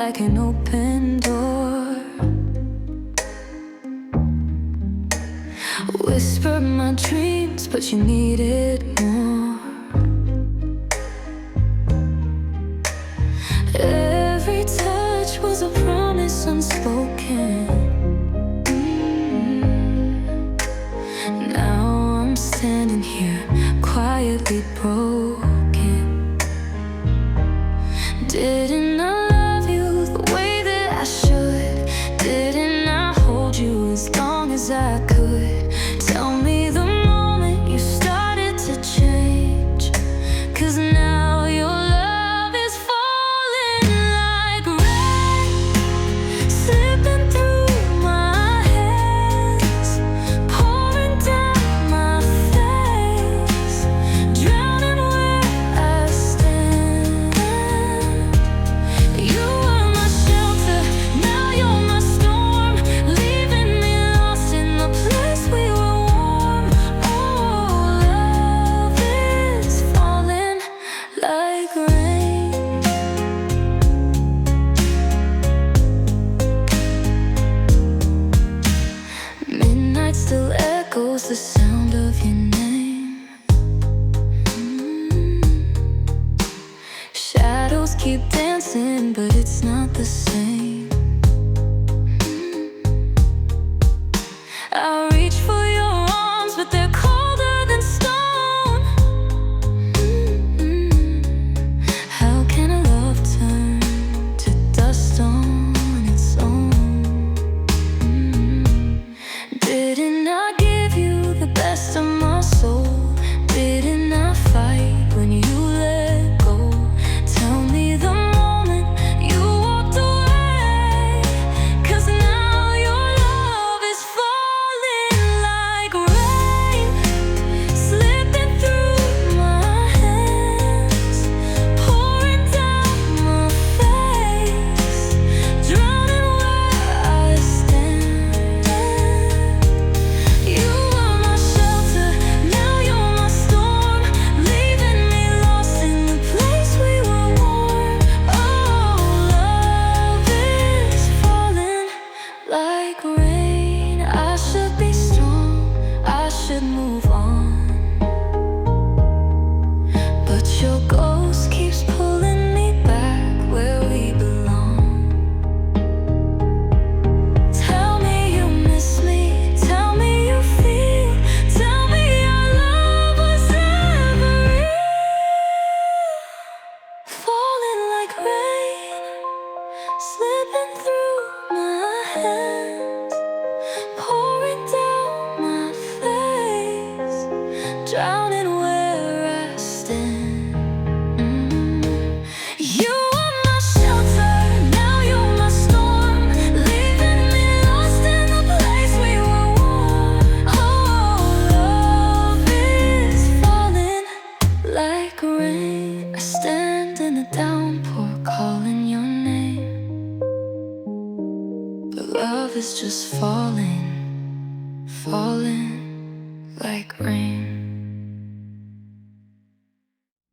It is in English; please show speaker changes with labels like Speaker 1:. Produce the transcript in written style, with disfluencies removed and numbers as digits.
Speaker 1: like an open door. Whispered my dreams, but you needed more. Every touch was a promise unspoken. Now I'm standing here, quietly broken. Didn't I love you the way that I should? Didn't I hold you as long as I could? Tell me the moment you started to change, 'cause now your love is falling like rain, slipping through my hands, pouring down my face, drowning where I stand. You were my shelter, now you're my storm, leaving me lost in the place we were warm. Oh, love is falling like rain. Midnight still echoes the sound of your name. Shadows keep dancing, but it's not the same. I reach for your arms, but they're colder than stone. How can a love turn to dust on its own? Didn't I give you the best of my soul? Didn't I fight when you let go? Tell me the moment you walked away, 'cause now your love is falling like rain, slipping through my hands, pouring down my face, drowning where I stand. You were my shelter, now you're my storm, leaving me lost in the place we were warm. Oh, love is falling like rain. I should be strong, I should move on, but your ghost keeps pulling me back where we belong. Tell me you miss me, tell me you feel, tell me our love was ever real. Falling like rain, slipping through my hands, pouring down my face, drowning where I stand. You were my shelter, now you're my storm, leaving me lost in the place we were warm. Oh, love is falling like rain. I stand in the downpour, calling your name, but love is just falling, falling like rain.